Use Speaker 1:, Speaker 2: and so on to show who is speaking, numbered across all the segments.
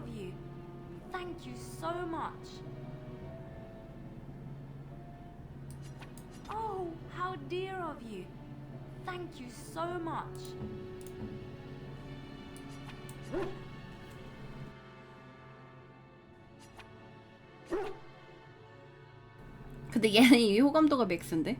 Speaker 1: of you. Thank you so much. Oh, how dear of you. Thank you so much.
Speaker 2: 근데 얘는 이 호감도가 맥스인데?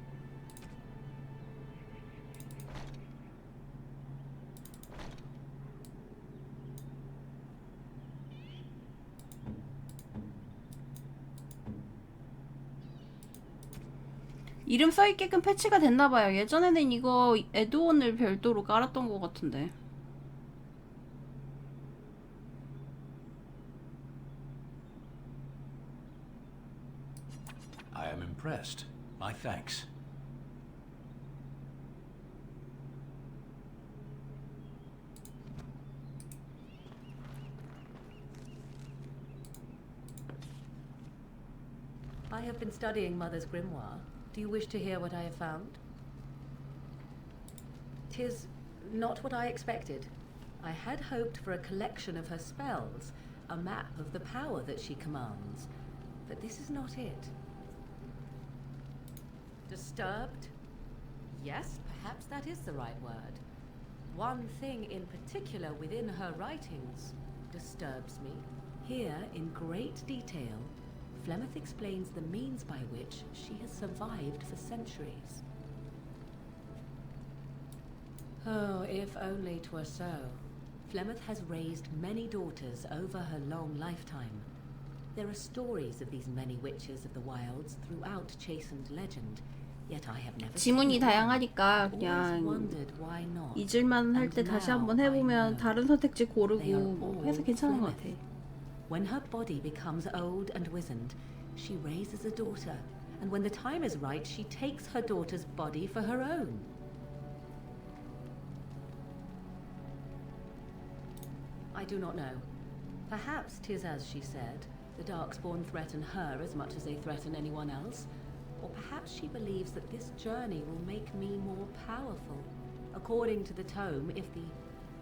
Speaker 2: 이름 써있게끔 패치가 됐나봐요. 예전에는 이거 에드온을 별도로 깔았던 것 같은데.
Speaker 3: I am impressed. My thanks.
Speaker 4: I have been studying Mother's grimoire. Do you wish to hear what I have found? 'Tis not what I expected. I had hoped for a collection of her spells, a map of the power that she commands. But this is not it. Disturbed? Yes, perhaps that is the right word. One thing in particular within her writings disturbs me. Here, in great detail, Flemeth explains the means by which she has survived for centuries. Oh, if only 'twere so. Flemeth has raised many daughters over her long lifetime. There are stories of these many witches of the wilds throughout chastened legend, yet I have never
Speaker 2: 지문이
Speaker 4: seen one.
Speaker 2: 다양하니까
Speaker 4: I've always
Speaker 2: 그냥
Speaker 4: wondered why not.
Speaker 2: 잊을만 할 때 다시 한번 해보면 다른 선택지 고르고 뭐 해서 괜찮은 것 같아.
Speaker 4: When her body becomes old and wizened, she raises a daughter, and when the time is right, she takes her daughter's body for her own. I do not know. Perhaps 'tis as she said. The Darkspawn threaten her as much as they threaten anyone else. Or perhaps she believes that this journey will make me more powerful. According to the tome, if the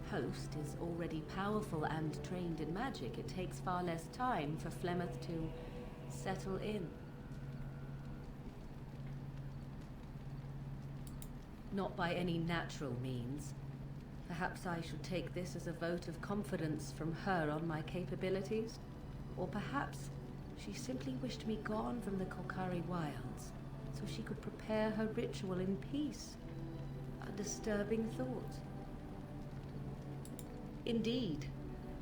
Speaker 4: host is already powerful and trained in magic, it takes far less time for Flemeth to settle in. Not by any natural means. Perhaps I should take this as a vote of confidence from her on my capabilities. Or perhaps she simply wished me gone from the Kolkari wilds, so she could prepare her ritual in peace. A disturbing thought. Indeed,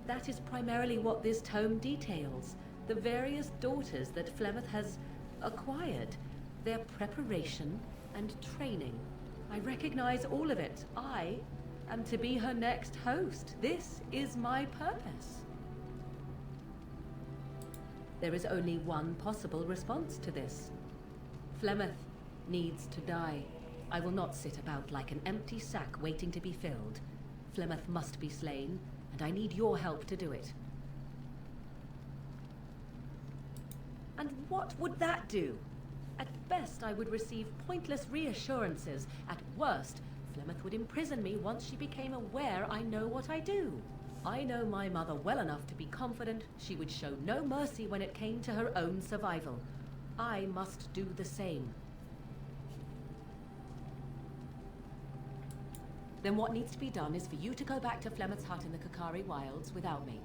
Speaker 4: that is primarily what this tome details. The various daughters that Flemeth has acquired, their preparation and training. I recognize all of it. I am to be her next host. This is my purpose. There is only one possible response to this. Flemeth needs to die. I will not sit about like an empty sack waiting to be filled. Flemeth must be slain, and I need your help to do it. And what would that do? At best, I would receive pointless reassurances. At worst, Flemeth would imprison me once she became aware I know what I do. I know my mother well enough to be confident she would show no mercy when it came to her own survival. I must do the same. Then what needs to be done is for you to go back to Flemeth's hut in the Kokari Wilds without me.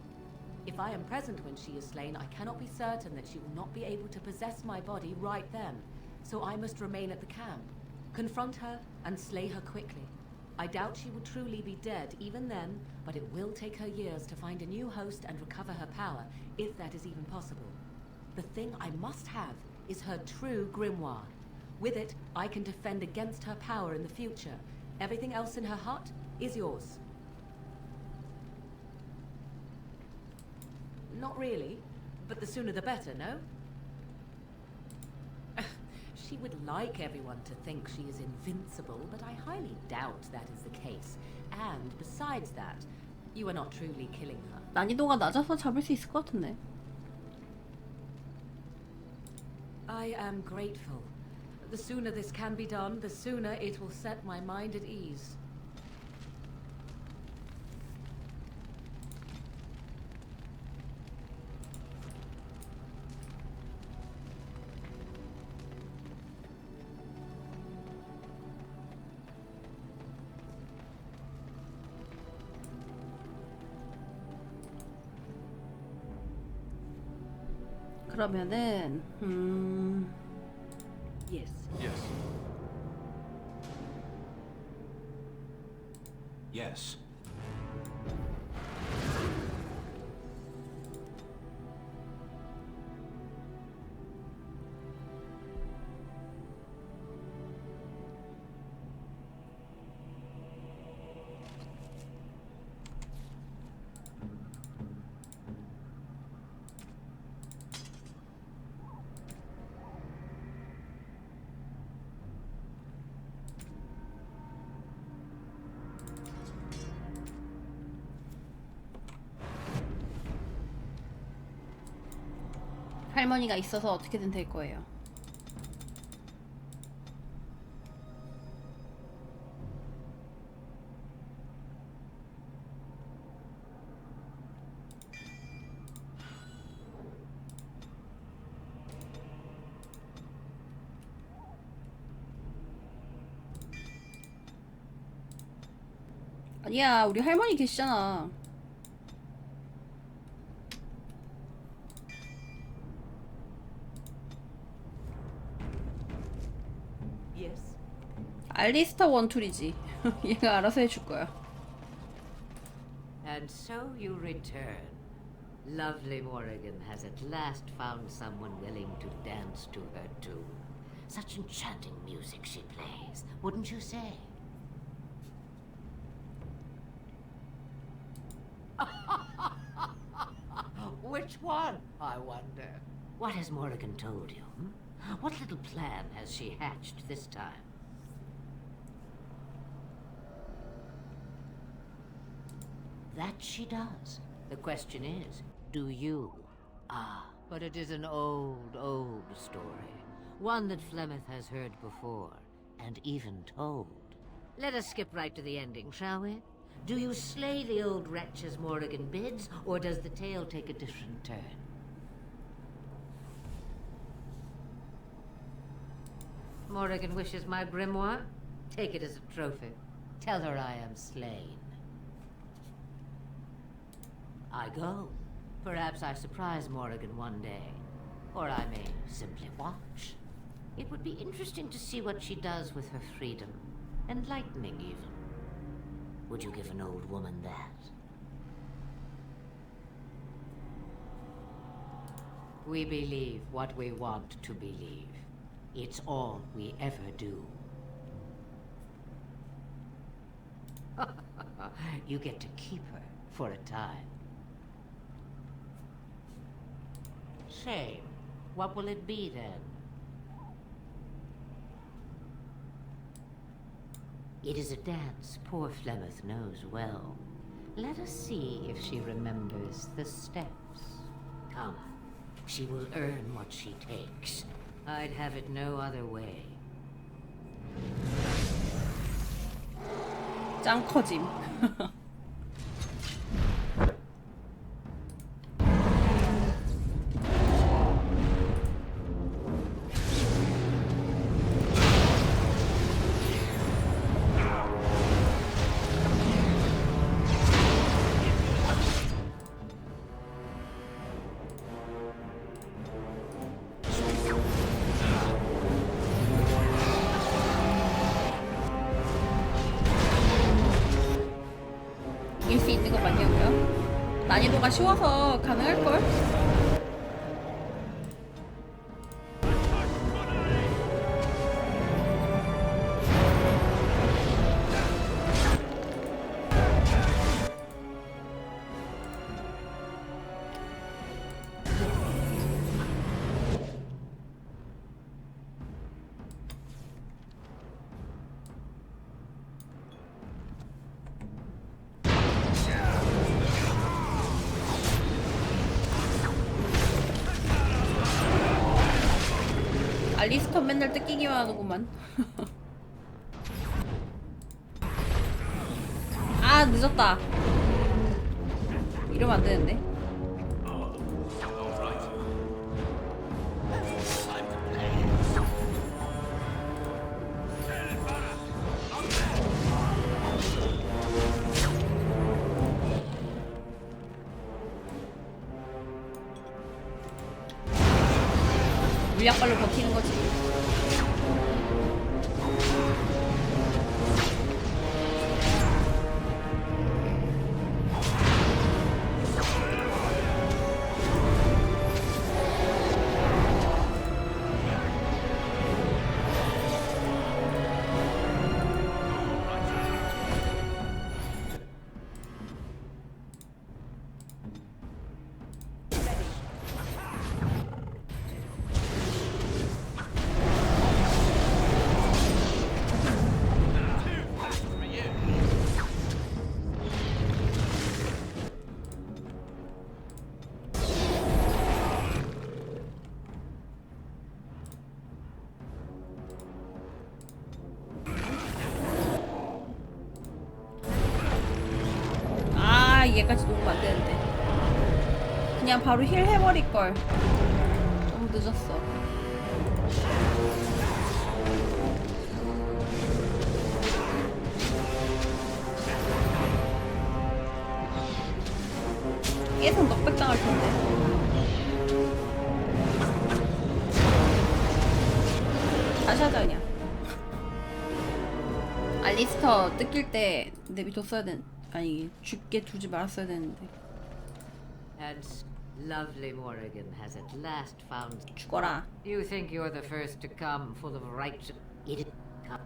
Speaker 4: If I am present when she is slain, I cannot be certain that she will not be able to possess my body right then. So I must remain at the camp, confront her, and slay her quickly. I doubt she will truly be dead even then, but it will take her years to find a new host and recover her power, if that is even possible. The thing I must have is her true grimoire. With it, I can defend against her power in the future. Everything else in her hut is yours. Not really, but the sooner the better, no? She would like everyone to think she is invincible, but I highly doubt that is the case. And besides that, you are not truly killing her.
Speaker 2: 난이도가 낮아서 잡을 수 있을 것 같은데.
Speaker 4: I am grateful. The sooner this can be done, the sooner it will set my mind at ease.
Speaker 2: 그러면은
Speaker 4: Yes.
Speaker 3: Yes. Yes.
Speaker 2: 할머니가 있어서 어떻게든 될 거예요. 아니야, 우리 할머니 계시잖아.
Speaker 4: Yes.
Speaker 2: 알리스타 원툴이지. 얘가 알아서 해줄 거야.
Speaker 5: And so you return. Lovely Morrigan has at last found someone willing to dance to her tune. Such enchanting music she plays, wouldn't you say? Which one, I wonder? What has Morrigan told you? What little plan has she hatched this time? That she does. The question is, do you? Ah, but it is an old, old story. One that Flemeth has heard before, and even told. Let us skip right to the ending, shall we? Do you slay the old wretch as Morrigan bids, or does the tale take a different turn? Morrigan wishes my grimoire? Take it as a trophy. Tell her I am slain. I go. Perhaps I surprise Morrigan one day. Or I may simply watch. It would be interesting to see what she does with her freedom. Enlightening, even. Would you give an old woman that? We believe what we want to believe. It's all we ever do. You get to keep her for a time. Shame. What will it be then? It is a dance poor Flemeth knows well. Let us see if she remembers the steps. Come, she will earn what she takes. I'd have it no other way.
Speaker 2: 짱 커짐. 이길 수 있는 것 맞냐고요? 난이도가 쉬워서 가능할걸? 알리스터 맨날 뜯기기만 하는구만. 아, 늦었다. 이러면 안 되는데. 물약발로 버티는 거지. 얘까지 녹으면 안 되는데. 그냥 바로 힐 해버릴걸. 너무 늦었어. 계속 넉백 당할 텐데. 다시 하자 그냥. 알리스터 뜯길 때 내비뒀어야 아니 죽게 두지 말았어야 되는데.
Speaker 5: And lovely Morrigan has at last found.
Speaker 2: 죽어라.
Speaker 5: You think you're the first to come, full of rights. It come.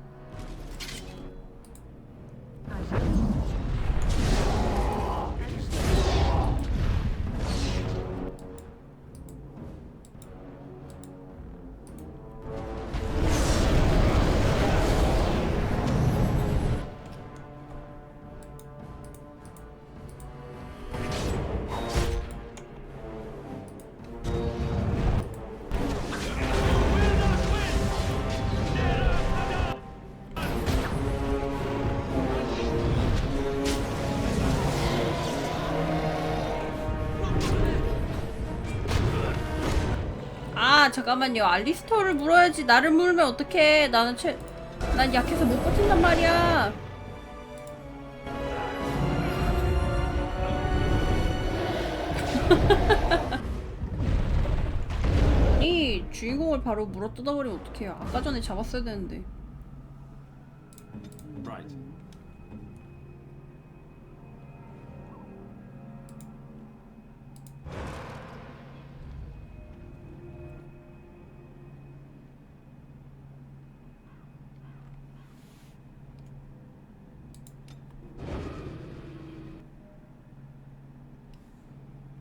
Speaker 2: 잠깐만요. 알리스터를 물어야지. 나를 물면 어떡해. 난 약해서 못 버틴단 말이야. 아니 주인공을 바로 물어 뜯어버리면 어떡해요. 아까 전에 잡았어야 되는데.
Speaker 3: Right.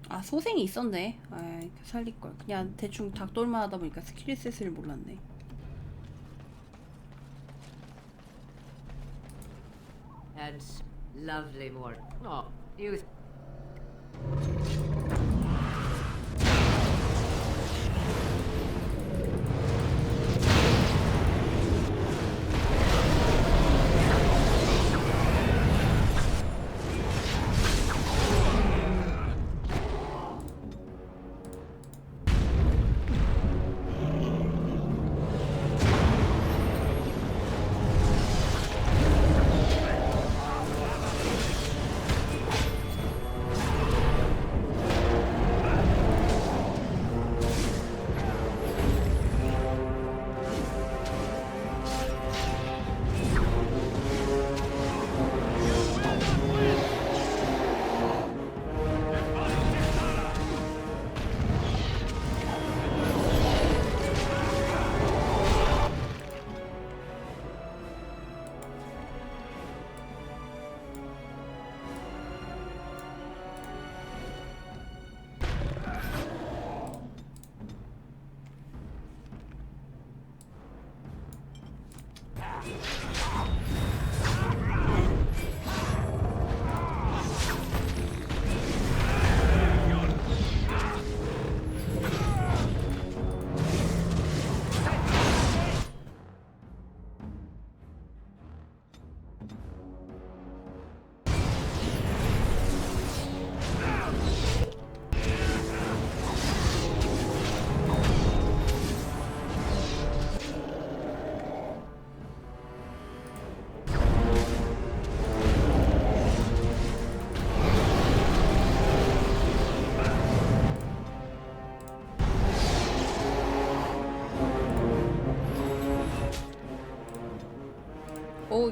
Speaker 2: 아 소생이 있었네. 아이 살릴걸. 그냥 대충 닭돌만 하다 보니까 스킬 리셋을 몰랐네.
Speaker 5: And lovely Morrigan. Oh, you.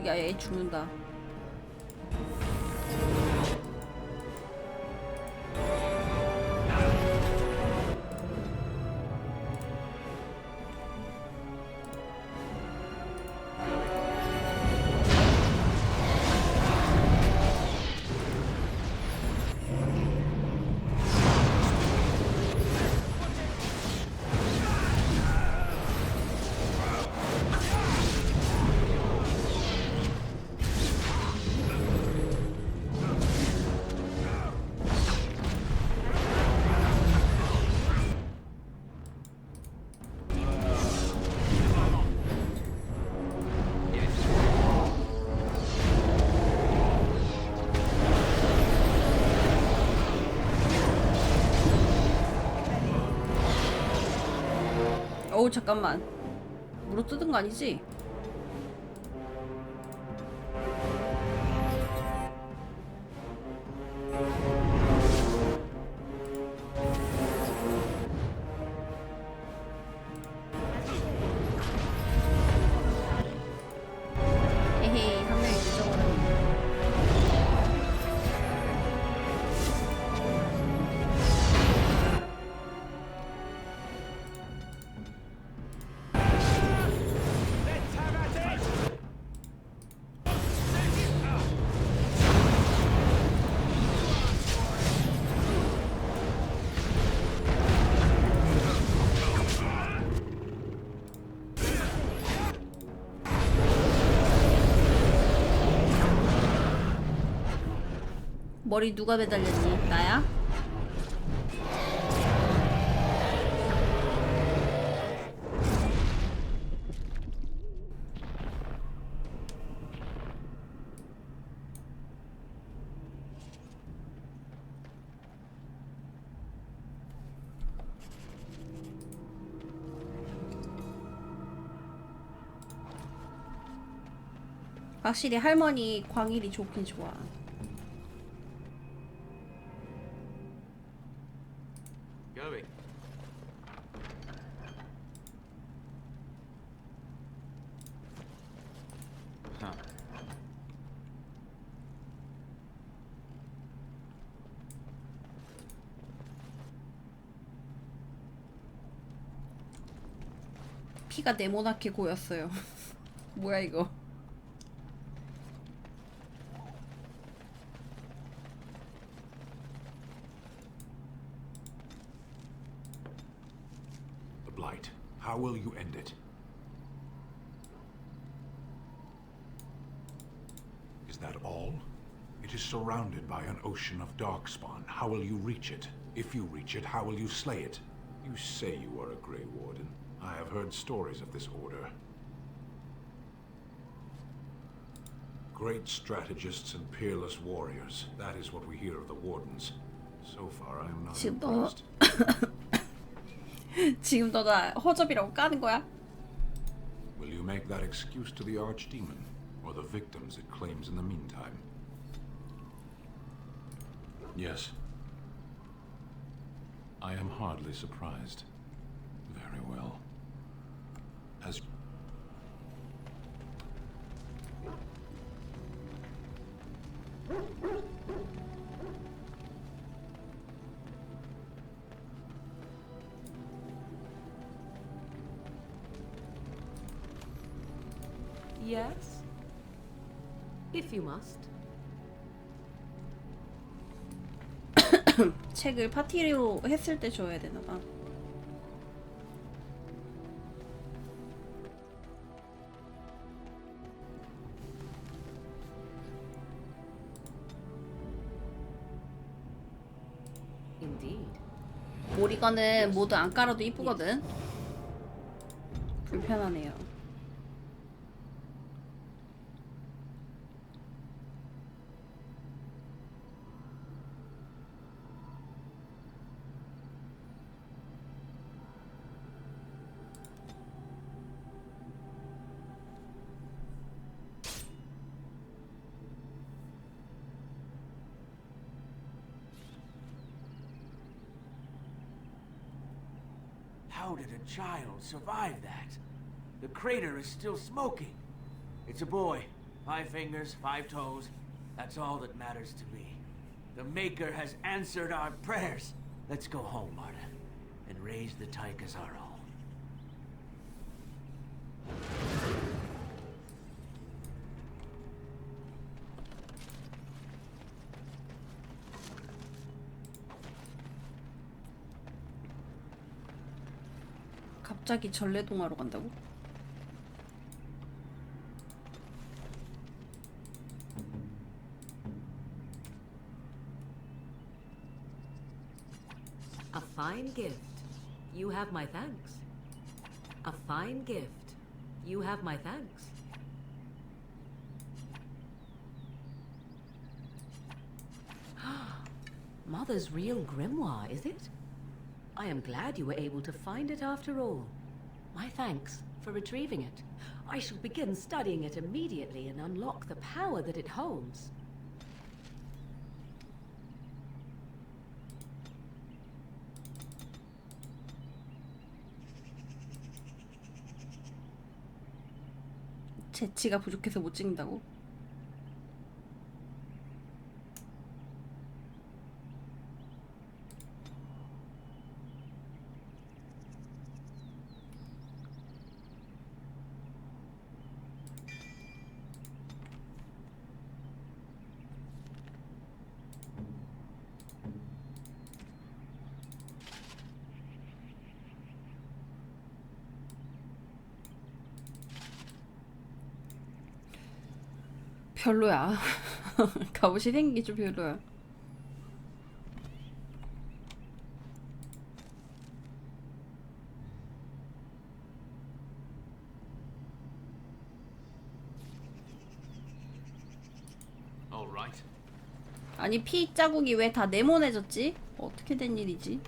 Speaker 2: 야, 얘 죽는다. 어우 잠깐만, 물어 뜯은 거 아니지? 헤헤, 한 명이 늦어버렸네. 머리 누가 매달렸니? 나야? 확실히 할머니 광일이 좋긴 좋아.
Speaker 6: Going. Huh.
Speaker 2: 피가 네모나게 고였어요. 뭐야 이거?
Speaker 3: The Blight. How will you end it? Is that all? It is surrounded by an ocean of darkspawn. How will you reach it? If you reach it, how will you slay it? You say you are a Grey Warden. I have heard stories of this order. Great strategists and peerless warriors. That is what we hear of the Wardens. So far, I am not
Speaker 2: 지금 너
Speaker 3: impressed.
Speaker 2: 지금 너 나 허접이라고 까는 거야?
Speaker 3: Will you make that excuse to the Archdemon, or the victims it claims in the meantime? Yes. I am hardly surprised. Very well. As
Speaker 4: Yes? If you must.
Speaker 2: 책을 파티로 했을 때 줘야 되나 봐.
Speaker 4: Indeed.
Speaker 2: 모리건은 모두 안 깔아도 이쁘거든. 불편하네요.
Speaker 6: How did a child survive that? The crater is still smoking. It's a boy. 5 fingers, 5 toes. That's all that matters to me. The Maker has answered our prayers. Let's go home, Marta, and raise the Tyke as our own.
Speaker 2: 갑자기 전래동화로 간다고?
Speaker 4: A fine gift. You have my thanks. A fine gift. You have my thanks. Mother's real grimoire, is it? I am glad you were able to find it after all. My thanks for retrieving it. I shall begin studying it immediately and unlock the power that it holds.
Speaker 2: 재치가 부족해서 못 찍는다고? 별로야. 갑옷이 생긴 게 좀 별로야.
Speaker 6: All right.
Speaker 2: 아니 피 자국이 왜 다 네모내졌지? 어떻게 된 일이지?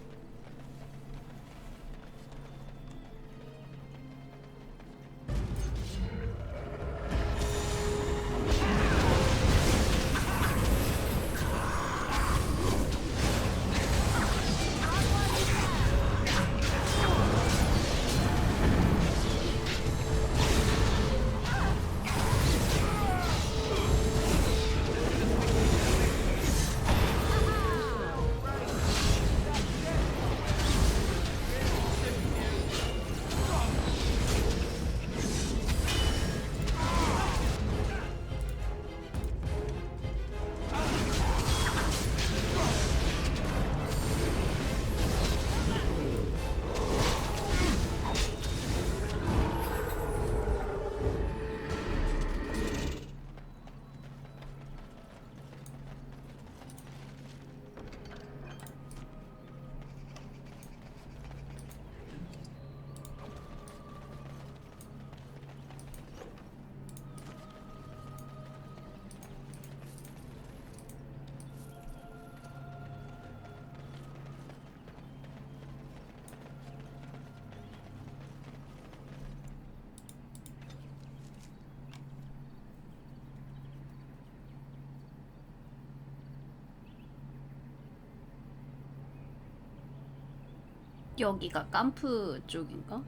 Speaker 2: 여기가 깜프 쪽인가?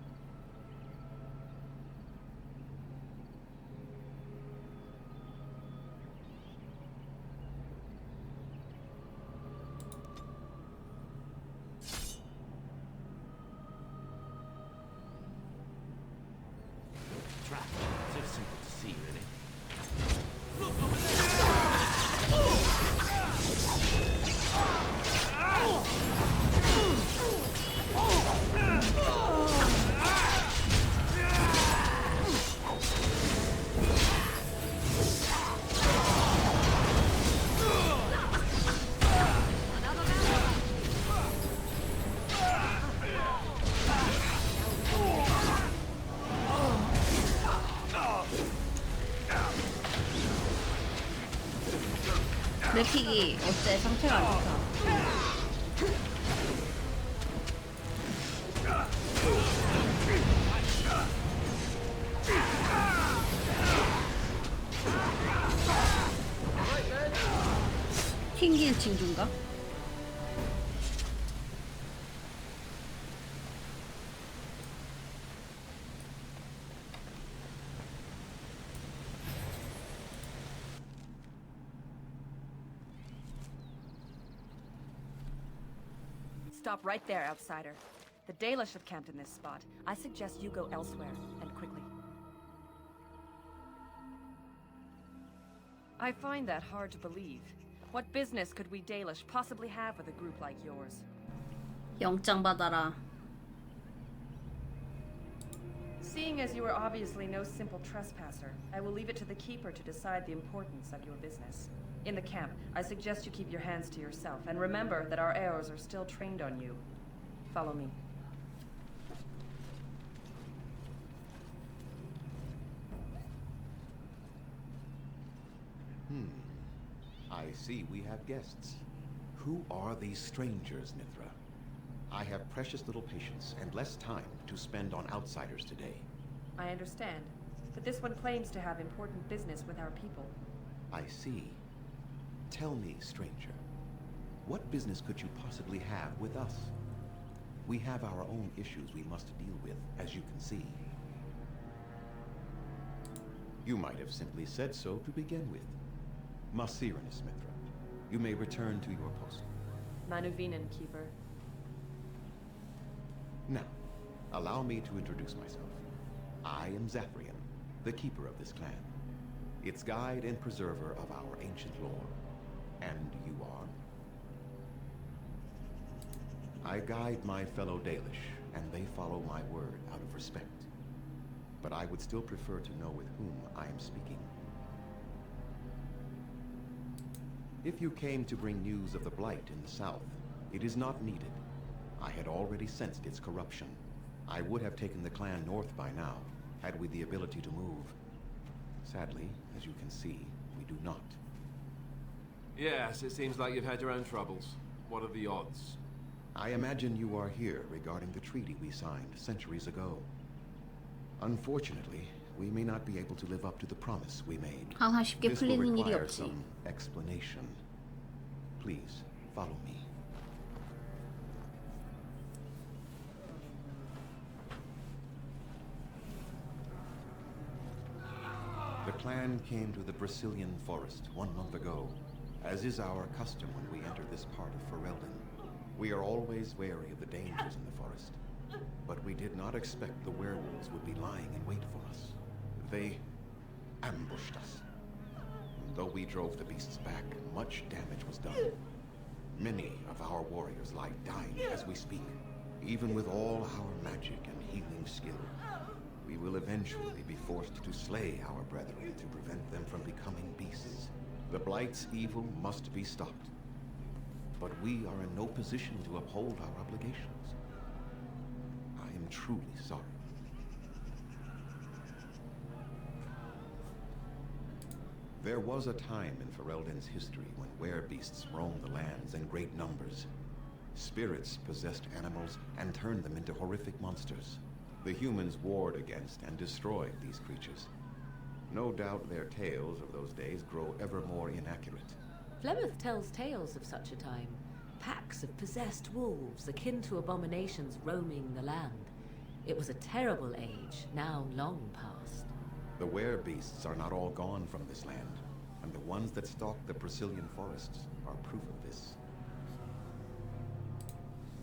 Speaker 6: Trap. So simple to see, really.
Speaker 2: 그래픽이 어째 상태가 안 좋다. 튕기는 징조인가?
Speaker 7: Stop right there, outsider. The Dalish have camped in this spot. I suggest you go elsewhere, and quickly. I find that hard to believe. What business could we Dalish possibly have with a group like yours?
Speaker 2: 영장 받아라.
Speaker 7: Seeing as you are obviously no simple trespasser, I will leave it to the Keeper to decide the importance of your business. In the camp, I suggest you keep your hands to yourself, and remember that our arrows are still trained on you. Follow me.
Speaker 8: I see we have guests. Who are these strangers, Mithra? I have precious little patience and less time to spend on outsiders today.
Speaker 7: I understand, but this one claims to have important business with our people.
Speaker 8: I see. Tell me, stranger, what business could you possibly have with us? We have our own issues we must deal with, as you can see. You might have simply said so to begin with. Masirinus, Mithra. You may return to your post.
Speaker 7: Manuvinen, Keeper.
Speaker 8: Now, allow me to introduce myself. I am Zafrian, the keeper of this clan, its guide and preserver of our ancient lore. And you are? I guide my fellow Dalish, and they follow my word out of respect. But I would still prefer to know with whom I am speaking. If you came to bring news of the Blight in the south, it is not needed. I had already sensed its corruption. I would have taken the clan north by now, had we the ability to move. Sadly, as you can see, we do not.
Speaker 9: Yes, it seems like you've had your own troubles. What are the odds?
Speaker 8: I imagine you are here regarding the treaty we signed centuries ago. Unfortunately, we may not be able to live up to the promise we made.
Speaker 2: 항상 쉽게
Speaker 8: This will
Speaker 2: 풀리는 일이
Speaker 8: require
Speaker 2: 없지.
Speaker 8: some explanation. Please, follow me. The clan came to the Brazilian forest 1 month ago, as is our custom when we enter this part of Ferelden. We are always wary of the dangers in the forest, but we did not expect the werewolves would be lying in wait for us. They ambushed us. Though we drove the beasts back, much damage was done. Many of our warriors lie dying as we speak. Even with all our magic and healing skill, we will eventually be forced to slay our brethren to prevent them from becoming beasts. The Blight's evil must be stopped. But we are in no position to uphold our obligations. I am truly sorry. There was a time in Ferelden's history when werebeasts roamed the lands in great numbers. Spirits possessed animals and turned them into horrific monsters. The humans warred against and destroyed these creatures. No doubt their tales of those days grow ever more inaccurate.
Speaker 4: Flemeth tells tales of such a time. Packs of possessed wolves akin to abominations roaming the land. It was a terrible age, now long past.
Speaker 8: The werebeasts are not all gone from this land, and the ones that stalk the Brazilian forests are proof of this.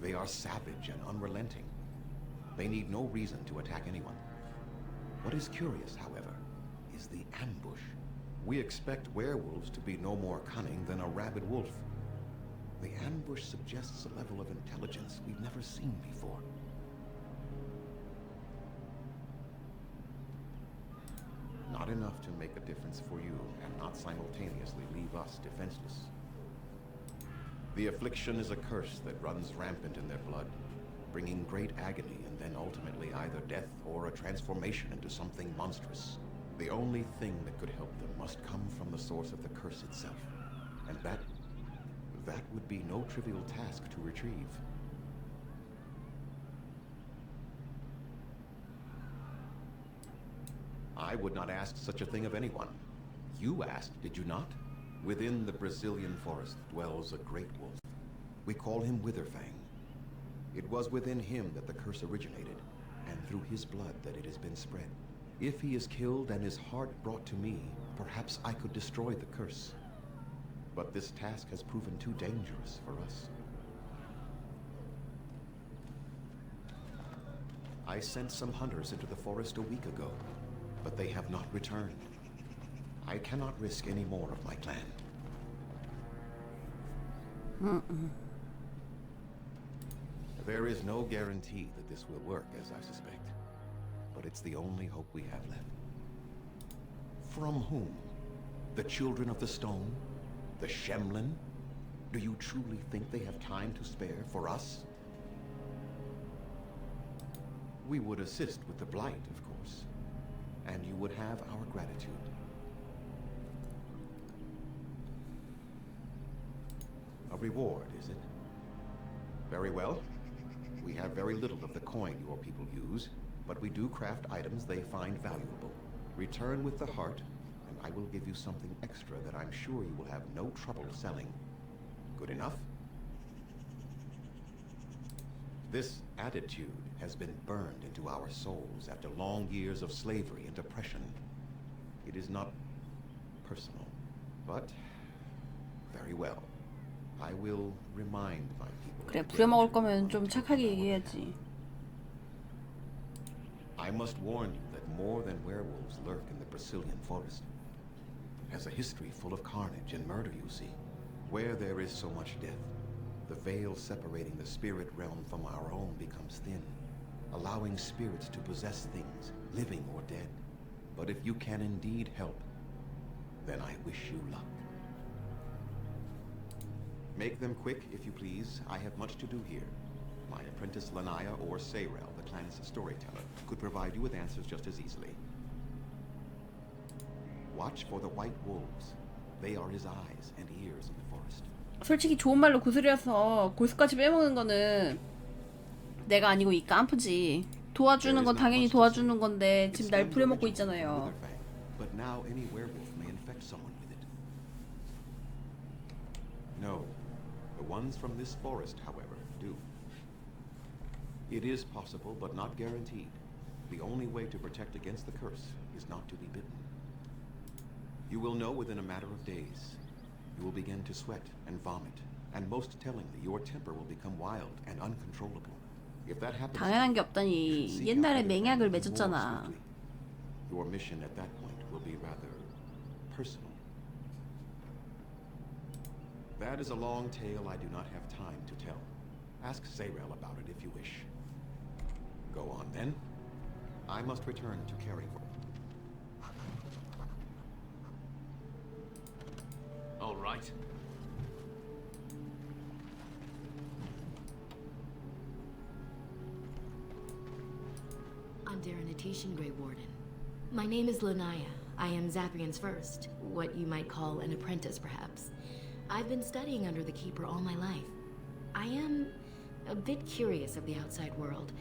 Speaker 8: They are savage and unrelenting. They need no reason to attack anyone. What is curious, however, is the ambush. We expect werewolves to be no more cunning than a rabid wolf. The ambush suggests a level of intelligence we've never seen before. Not enough to make a difference for you, and not simultaneously leave us defenseless. The affliction is a curse that runs rampant in their blood, bringing great agony and then ultimately either death or a transformation into something monstrous. The only thing that could help them must come from the source of the curse itself, and that would be no trivial task to retrieve. I would not ask such a thing of anyone. You asked, did you not? Within the Brazilian forest dwells a great wolf. We call him Witherfang. It was within him that the curse originated, and through his blood that it has been spread. If he is killed and his heart brought to me, perhaps I could destroy the curse. But this task has proven too dangerous for us. I sent some hunters into the forest a week ago, but they have not returned. I cannot risk any more of my clan. There is no guarantee that this will work, as I suspect, but it's the only hope we have left. From whom? The Children of the Stone? The Shemlin? Do you truly think they have time to spare for us? We would assist with the Blight, of course, and you would have our gratitude. A reward, is it? Very well. We have very little of the coin your people use, but we do craft items they find valuable. Return with the heart, and I will give you something extra that I'm sure you will have no trouble selling. Good enough? This attitude has been burned into our souls after long years of slavery and oppression. It is not personal, but very well. I will remind my people.
Speaker 2: 그래, 부려먹을 거면 좀 착하게 얘기해야지.
Speaker 8: I must warn you that more than werewolves lurk in the Brazilian forest. It has a history full of carnage and murder, you see. Where there is so much death, the veil separating the spirit realm from our own becomes thin, allowing spirits to possess things, living or dead. But if you can indeed help, then I wish you luck. Make them quick, if you please. I have much to do here. My apprentice Lanaya or Sayrel, the clan's storyteller, could provide you with answers just as easily. Watch for the white wolves. They are his eyes and ears in the forest.
Speaker 2: 솔직히 좋은 말로 구슬이라서 골수까지 빼먹는 거는 내가 아니고 이 깐프지. 도와주는 건 당연히 도와주는 건데 지금 날 부려먹고 있잖아요.
Speaker 8: But now any werewolf may infect someone with it. No. The ones from this forest, however, do. It is possible, but not guaranteed. The only way to protect against the curse is not to be bitten. You will know within a matter of days. You will begin to sweat and vomit, and most tellingly, your temper will become wild and uncontrollable. If that happens,
Speaker 2: 당연한 게 없다니. 옛날에 맹약을 맺었잖아.
Speaker 8: Your mission at that point will be rather personal. That is a long tale I do not have time to tell. Ask Sayrel about it if you wish. Go on then. I must return to Carryford.
Speaker 6: All right.
Speaker 10: I'm Darren Atishan, Grey Warden. My name is Lanaya. I am Zaprian's first, what you might call an apprentice, perhaps. I've been studying under the Keeper all my life. I am a bit curious of the outside world.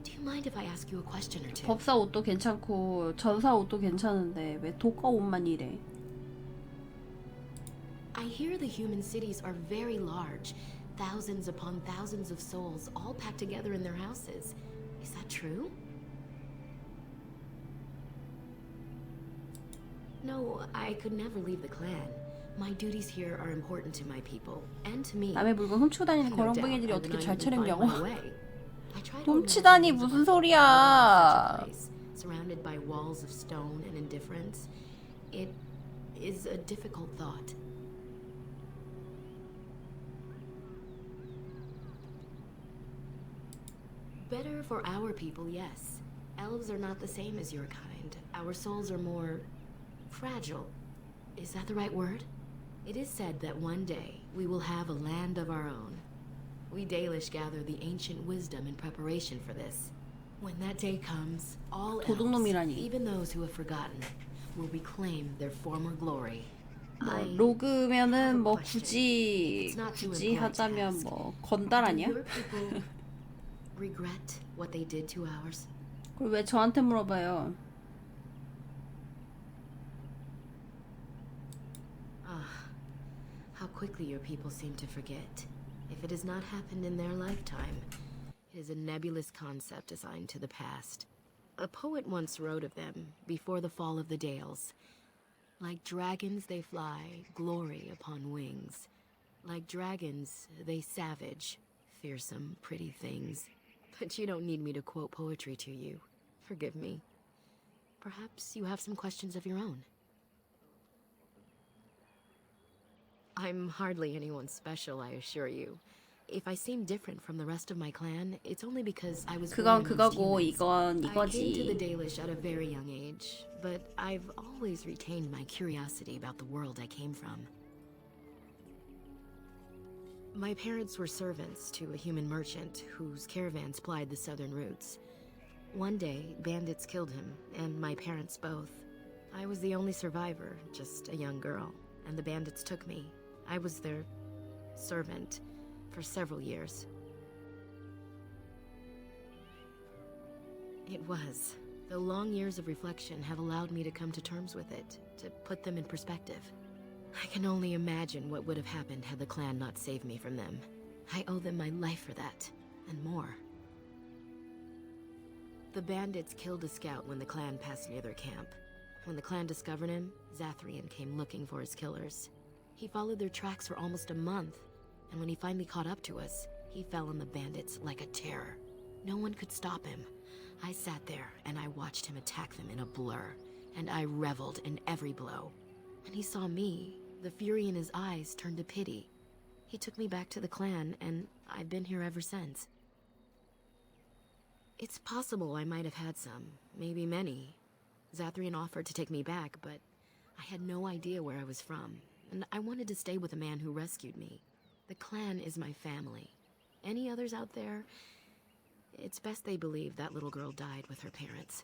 Speaker 10: Do you mind if I ask you a question or two?
Speaker 2: 법사 옷도 괜찮고 전사 옷도 괜찮은데 왜 독가 옷만 이래?
Speaker 10: I hear the human cities are very large. Thousands upon thousands of souls all packed together in their houses. Is that true? No, I could never leave the clan. My duties here are important to my people and to me.
Speaker 2: 남의 물건 훔치고 다니는
Speaker 10: No doubt,
Speaker 2: 거렁뱅이들이
Speaker 10: I've
Speaker 2: 어떻게
Speaker 10: been
Speaker 2: 잘
Speaker 10: unable to find
Speaker 2: 차렸냐고?
Speaker 10: my way. I try to
Speaker 2: 훔치다니
Speaker 10: imagine
Speaker 2: 무슨
Speaker 10: such a
Speaker 2: 소리야?
Speaker 10: place, surrounded by walls of stone and indifference. It is a difficult thought. Better for our people, yes. Elves are not the same as your kind. Our souls are more fragile. Is that the right word? It is said that one day we will have a land of our own. We Dalish gather the ancient wisdom in preparation for this. When that day comes, all elves,
Speaker 2: 도둑놈이라니.
Speaker 10: even those who have forgotten, will reclaim their former glory.
Speaker 2: 로그면은 뭐 굳이 하자면 뭐 건달 아니야?
Speaker 10: Do your people regret what they did to ours?
Speaker 2: 그걸 왜 저한테 물어봐요?
Speaker 10: How quickly your people seem to forget. If it has not happened in their lifetime, it is a nebulous concept assigned to the past. A poet once wrote of them before the fall of the Dales. Like dragons they fly, glory upon wings. Like dragons they savage, fearsome, pretty things. But you don't need me to quote poetry to you. Forgive me. Perhaps you have some questions of your own. I'm hardly anyone special, I assure you. If I seem different from the rest of my clan, it's only because I was
Speaker 2: 그건
Speaker 10: born amongst
Speaker 2: 그거고
Speaker 10: humans.
Speaker 2: 이건
Speaker 10: I came to the
Speaker 2: 이거지.
Speaker 10: Dalish at a very young age, but I've always retained my curiosity about the world I came from. My parents were servants to a human merchant whose caravans plied the southern routes. One day, bandits killed him, and my parents both. I was the only survivor, just a young girl, and the bandits took me. I was their servant for several years. It was. The long years of reflection have allowed me to come to terms with it, to put them in perspective. I can only imagine what would have happened had the clan not saved me from them. I owe them my life for that, and more. The bandits killed a scout when the clan passed near their camp. When the clan discovered him, Zathrian came looking for his killers. He followed their tracks for almost a month, and when he finally caught up to us, he fell on the bandits like a terror. No one could stop him. I sat there and I watched him attack them in a blur, and I reveled in every blow. When he saw me, the fury in his eyes turned to pity. He took me back to the clan, and I've been here ever since. It's possible I might have had some, maybe many. Zathrian offered to take me back, but I had no idea where I was from, and I wanted to stay with the man who rescued me. The clan is my family. Any others out there? It's best they believe that little girl died with her parents.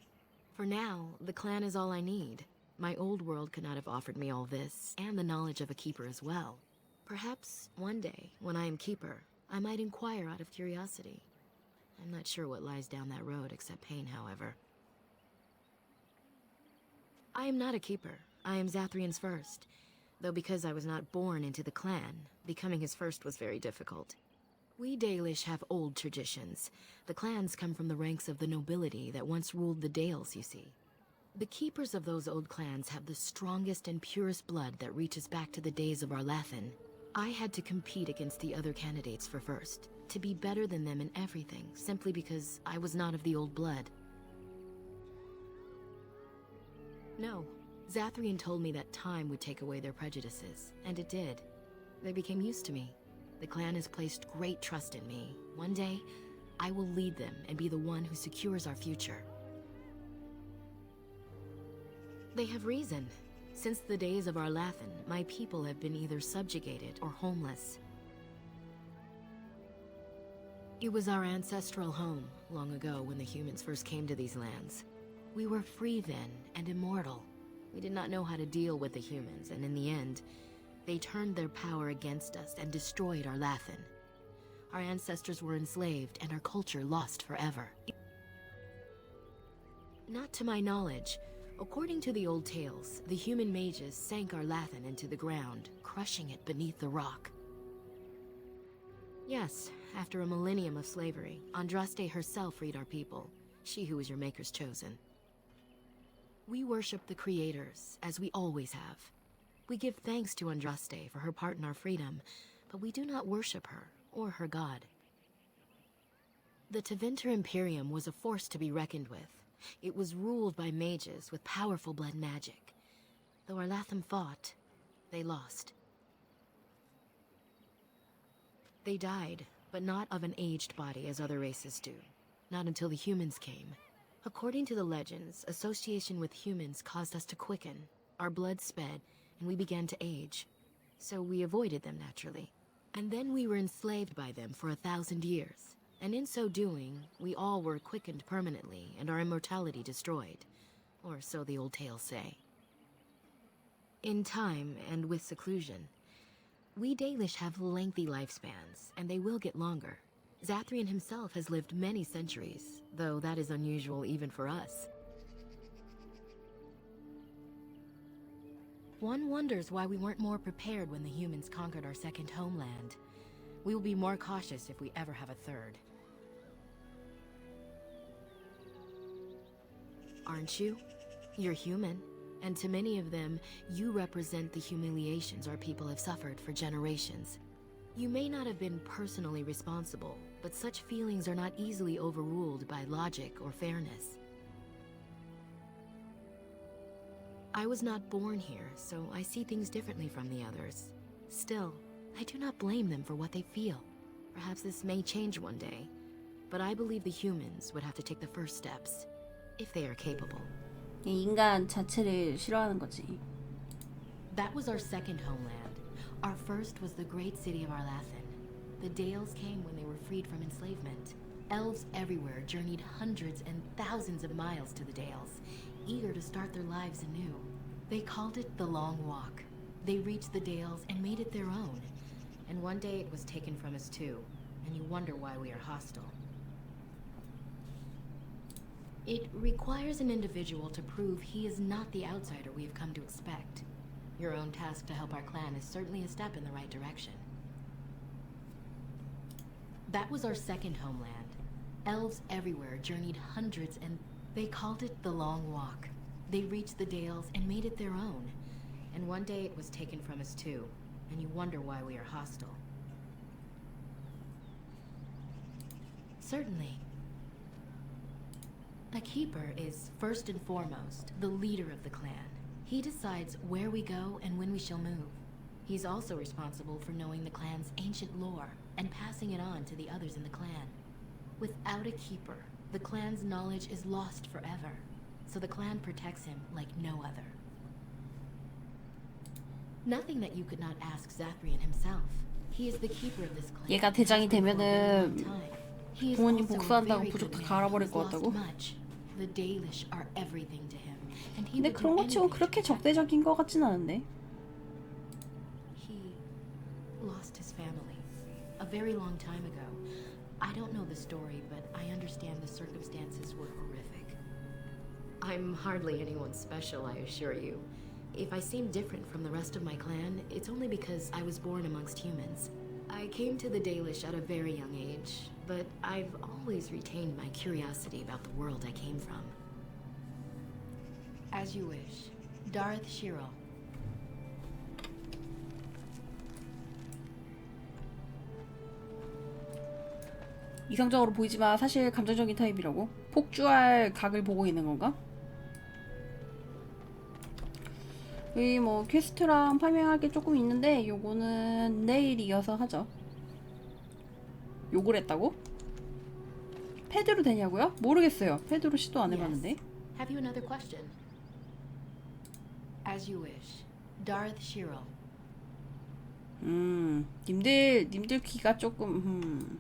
Speaker 10: For now, the clan is all I need. My old world could not have offered me all this, and the knowledge of a keeper as well. Perhaps one day, when I am keeper, I might inquire out of curiosity. I'm not sure what lies down that road except pain, however. I am not a keeper. I am Zathrian's first. Though because I was not born into the clan, becoming his first was very difficult. We Dalish have old traditions. The clans come from the ranks of the nobility that once ruled the Dales, you see. The keepers of those old clans have the strongest and purest blood that reaches back to the days of Arlathan. I had to compete against the other candidates for first, to be better than them in everything, simply because I was not of the old blood. No, Zathrian told me that time would take away their prejudices, and it did. They became used to me. The clan has placed great trust in me. One day, I will lead them and be the one who secures our future. They have reason. Since the days of Arlathan, my people have been either subjugated or homeless. It was our ancestral home, long ago when the humans first came to these lands. We were free then, and immortal. We did not know how to deal with the humans, and in the end, they turned their power against us and destroyed Arlathan. Our ancestors were enslaved, and our culture lost forever. Not to my knowledge. According to the old tales, the human mages sank Arlathan into the ground, crushing it beneath the rock. Yes, after a millennium of slavery, Andraste herself freed our people, she who was your maker's chosen. We worship the creators, as we always have. We give thanks to Andraste for her part in our freedom, but we do not worship her, or her god. The Tevinter Imperium was a force to be reckoned with. It was ruled by mages with powerful blood magic. Though Arlathan fought, they lost. They died, but not of an aged body as other races do. Not until the humans came. According to the legends, association with humans caused us to quicken. Our blood sped, and we began to age. So we avoided them naturally. And then we were enslaved by them for 1,000 years. And in so doing, we all were quickened permanently and our immortality destroyed. Or so the old tales say. In time, and with seclusion, we Dalish have lengthy lifespans, and they will get longer. Zathrian himself has lived many centuries, though that is unusual even for us. One wonders why we weren't more prepared when the humans conquered our second homeland. We will be more cautious if we ever have a third. Aren't you? You're human, and to many of them, you represent the humiliations our people have suffered for generations. You may not have been personally responsible, but such feelings are not easily overruled by logic or fairness. I was not born here, so I see things differently from the others. Still, I do not blame them for what they feel. Perhaps this may change one day, but I believe the humans would have to take the first steps, if they are capable.
Speaker 2: 인간 자체를 싫어하는 거지.
Speaker 10: That was our second homeland. Our first was the great city of Arlathan. The Dales came when they were freed from enslavement. Elves everywhere journeyed hundreds and thousands of miles to the Dales, eager to start their lives anew. They called it the Long Walk. They reached the Dales and made it their own. And one day it was taken from us too, and you wonder why we are hostile. It requires an individual to prove he is not the outsider we have come to expect. Your own task to help our clan is certainly a step in the right direction. That was our second homeland. Elves everywhere journeyed hundreds and they called it the Long Walk. They reached the Dales and made it their own. And one day it was taken from us too, and you wonder why we are hostile. Certainly. A keeper is, first and foremost, the leader of the clan. He decides where we go and when we shall move. He's also responsible for knowing the clan's ancient lore and passing it on to the others in the clan. Without a keeper, the clan's knowledge is lost forever, so the clan protects him like no other. Nothing that you could not ask Zathrian himself. He is the keeper of this clan.
Speaker 2: 얘가 대장이 되면은 부모님 복수한다고 부족 다 갈아버릴 것 같다고?
Speaker 10: The Dalish are everything to him, and he
Speaker 2: 근데
Speaker 10: would
Speaker 2: 그런
Speaker 10: do
Speaker 2: 것 치고
Speaker 10: anything
Speaker 2: 그렇게
Speaker 10: to protect
Speaker 2: 적대적인 것 같진 않은데.
Speaker 10: He lost his family a very long time ago. I don't know the story, but I understand the circumstances were horrific. I'm hardly anyone special, I assure you. If I seem different from the rest of my clan, it's only because I was born amongst humans. I came to the Dalish at a very young age, but I've always retained my curiosity about the world I came from. As you wish. Darth Shiro.
Speaker 2: 이성적으로 보이지만 사실 감정적인 타입이라고? 폭주할 각을 보고 있는 건가? 여기 뭐 퀘스트랑 파밍할 게 조금 있는데 요거는 내일 이어서 하죠. 욕을 했다고? 패드로 되냐고요? 모르겠어요. 패드로 시도 안 해봤는데.
Speaker 10: Have you another question? As you wish. Darth Shiro.
Speaker 2: 님들 귀가 조금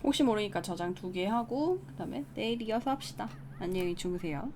Speaker 2: 혹시 모르니까 저장 2개 하고 그 다음에 내일 이어서 합시다. 안녕히 주무세요.